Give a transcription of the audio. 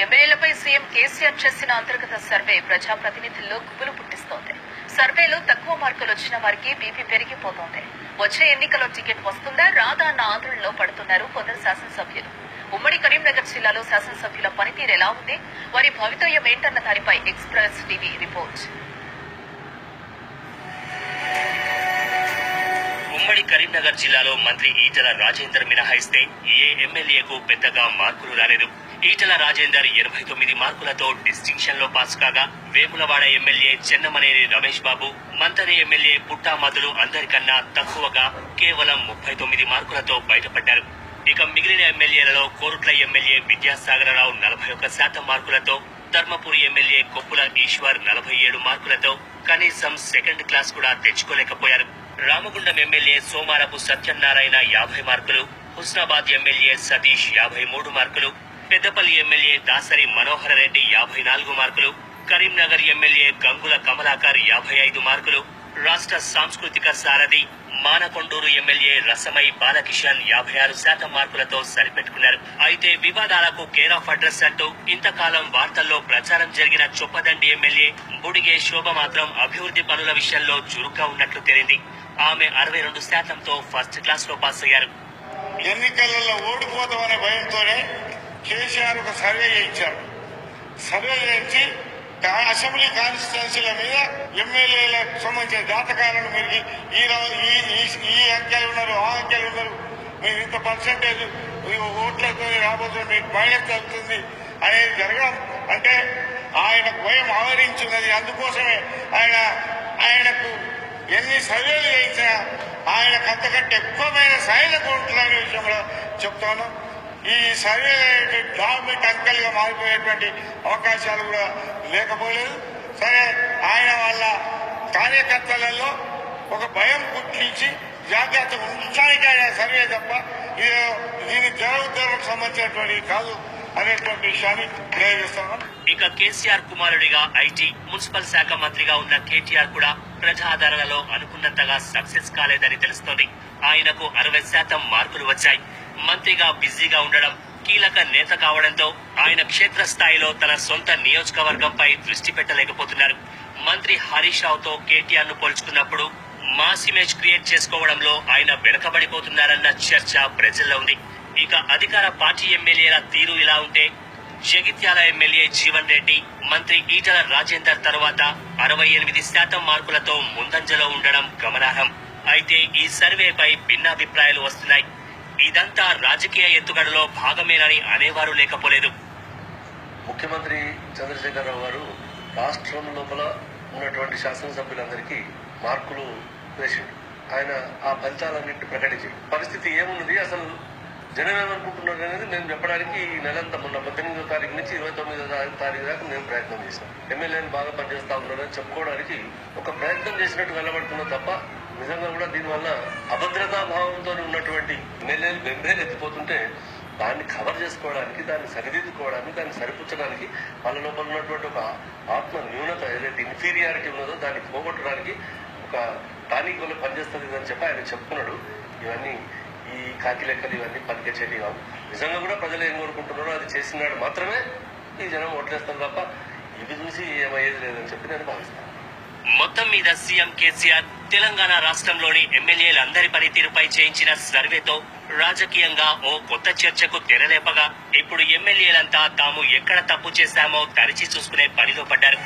ఎమ్మెల్యేలపై CM KCR చేసిన అంతర్గత survey ప్రజాప్రతినిధుల్లో గుబులు పుట్టిస్తోంది. సర్వేలో తక్కువ మార్కులు వచ్చిన వారికి బీపీ పెరిగిపోతోంది. వచ్చే ఎన్నికల్లో టికెట్ వస్తుందా రాదా అన్న ఆందోళనలో పడుతున్నారు కొందరు శాసనసభ్యులు. ఉమ్మడి కరీంనగర్ జిల్లాలో శాసనసభ్యుల పనితీరు ఎలా ఉంది, వారి భవితవ్యం ఏంటన్న దానిపై ఎక్స్ప్రెస్ టీవీ రిపోర్ట్. ఉమ్మడి కరీంనగర్ జిల్లాలో మంత్రి ఈటెల రాజేందర్ మినహాయిస్తే ఏ ఎమ్మెల్యేకు పెద్దగా మార్కులు రాలేదు. ఈటెల రాజేందర్ 89 మార్కులతో డిస్టింక్షన్ లో పాస్ కాగా, వేములవాడ ఎమ్మెల్యే చెన్నమనేని రమేష్ బాబు, మంతని ఎమ్మెల్యే పుట్టామదులు అందరికన్నా తక్కువగా కేవలం 39 మార్కులతో బయటపడ్డారు. ఇక మిగిలిన ఎమ్మెల్యేలలో కోరుట్ల ఎమ్మెల్యే విద్యాసాగరరావు 41% మార్కులతో, ధర్మపురి ఎమ్మెల్యే కొప్పుల ఈశ్వర్ 47 మార్కులతో కనీసం సెకండ్ క్లాస్ కూడా తెచ్చుకోలేకపోయారు. రామగుండం ఎమ్మెల్యే సోమారపు సత్యనారాయణ 50 మార్కులు, హుస్నాబాద్ ఎమ్మెల్యే సతీష్ 53 మార్కులు, పెద్దపల్లి ఎమ్మెల్యే దాసరి మనోహర రెడ్డి 54 మార్కులు, కరీంనగర్ ఎమ్మెల్యే గంగుల కమలాకర్ 55 మార్కులు, రాష్ట్ర సాంస్కృతిక సారథి మానకొండూరు ఎమ్మెల్యే రసమై బాలకిషన్ 56% మార్కులతో సరిపెట్టుకున్నారు. అయితే వివాదాలకు కేర్ ఆఫ్ అడ్రస్ అంటూ ఇంతకాలం వార్తల్లో ప్రచారం జరిగిన చొప్పదండి ఎమ్మెల్యే బుడిగే శోభ మాత్రం అభివృద్ధి పనుల విషయంలో చురుగ్గా ఉన్నట్లు తేలింది. ఆమె 62%తో ఫస్ట్ క్లాస్ లో పాస్ అయ్యారు. ఎన్నికలలో ఓడిపోతామనే భయంతోనే కేసీఆర్ ఒక సర్వే చేయించారు. సర్వే చేయించి అసెంబ్లీ కాన్స్టిట్యున్సీల మీద ఎమ్మెల్యేలకు సంబంధించిన జాతకాలను మీరు ఈ అంకెలు ఉన్నారు, ఆ అంకెలు ఉన్నారు, మీరు ఇంత పర్సెంటేజ్ ఓట్లతో రాబోతుంది, మీకు మైనస్ అవుతుంది అనేది జరగడం అంటే ఆయనకు భయం ఆవరించున్నది. అందుకోసమే ఆయనకు ఎన్ని సర్వేలు చేయించినా ఆయనకు అంతకంటే ఎక్కువమైన సైనిక ఉంటుందనే విషయంలో చెప్తాను. ఈ సర్వే గవర్నమెంట్ అంకెలుగా మారిపోయేటువంటి అవకాశాలు కూడా లేకపోలేదు. సరే, ఆయన వాళ్ళ కార్యకర్తలలో ఒక భయం పుట్టించి జాగ్రత్త ఉంచడానికి ఆయన సర్వే తప్ప దీని జనోద్యోగులకు సంబంధించినటువంటి కాదు అనేటువంటి విషయాన్ని తెలియజేస్తున్నాం. ఇక కేసీఆర్ కుమారుడిగా ఐటీ, మున్సిపల్ శాఖ మంత్రిగా ఉన్న కేటీఆర్ కూడా ప్రజాదరణలో అనుకున్నంతగా సక్సెస్ కాలేదని తెలుస్తోంది. ఆయనకు 60% మార్కులు వచ్చాయి. మంత్రిగా బిజీగా ఉండడం, కీలక నేత కావడంతో ఆయన క్షేత్రస్థాయిలో తన సొంత నియోజకవర్గంపై దృష్టి పెట్టలేకపోతున్నారు. మంత్రి హరీష్ రావుతో కేటీఆర్ ను పోల్చుకున్నప్పుడు మాస్ ఇమేజ్ క్రియేట్ చేసుకోవడంలో ఆయన వెనకబడిపోతున్నారన్న చర్చ ప్రజల్లో ఉంది. ఇక అధికార పార్టీ ఎమ్మెల్యేల తీరు ఇలా ఉంటే, జగిత్యాల ఎమ్మెల్యే జీవన్ రెడ్డి మంత్రి ఈటెల రాజేందర్ తర్వాత 68% మార్కులతో ముందంజలో ఉండడం గమనార్హం. అయితే ఈ సర్వేపై భిన్నాభిప్రాయాలు వస్తున్నాయి. ఇదంతా రాజకీయ ఎత్తుగడలో భాగమేనని అనేవారు లేకపోలేదు. ముఖ్యమంత్రి చంద్రశేఖరరావు గారు రాష్ట్రం లోపల ఉన్నటువంటి శాసనసభ్యులందరికీ మార్కులు వేసిండు. ఆయన ఆ ఫలితాలన్నింటి ప్రకటించారు. పరిస్థితి ఏమున్నది, అసలు జనం ఏమనుకుంటున్నారు అనేది మేము చెప్పడానికి ఈ నెలంతా మొన్న 18వ తారీఖు నుంచి 29వ తారీఖు దాకా మేము ప్రయత్నం చేసాం. ఎమ్మెల్యేలు బాగా పనిచేస్తా ఉన్నారని చెప్పుకోవడానికి ఒక ప్రయత్నం చేసినట్టు వెళ్ళబడుతున్నాం తప్ప నిజంగా కూడా దీనివల్ల అభద్రతా భావంతో ఉన్నటువంటి ఎమ్మెల్యేలు బెంబేలు ఎత్తిపోతుంటే దాన్ని కవర్ చేసుకోవడానికి, దాన్ని సరిదిద్దుకోవడానికి, దాన్ని సరిపుచ్చడానికి వాళ్ళ లోపల ఉన్నటువంటి ఒక ఆత్మ న్యూనత ఏదైతే ఇన్ఫీరియారిటీ ఉన్నదో దాన్ని పోగొట్టడానికి ఒక టానిక్ వల్ల పనిచేస్తుంది అని చెప్పి ఆయన చెప్పుకున్నాడు. ఇవన్నీ ఈ కాకి లెక్కలు ఇవన్నీ పనికొచ్చేవి కావు. నిజంగా కూడా ప్రజలు ఏం కోరుకుంటున్నారో అది చేసినాడు మాత్రమే ఈ జనం ఓట్లేస్తారు తప్ప ఇవి చూసి ఏమయ్యేది లేదని చెప్పి నేను భావిస్తాను. మొత్తం మీద సీఎం కేసీఆర్ తెలంగాణ రాష్ట్రంలోని ఎమ్మెల్యేలందరి పనితీరుపై చేయించిన సర్వేతో రాజకీయంగా ఓ కొత్త చర్చకు తెరలేపగా ఇప్పుడు ఎమ్మెల్యేలంతా తాము ఎక్కడ తప్పు చేశామో తరిచి చూసుకునే పనిలో పడ్డారు.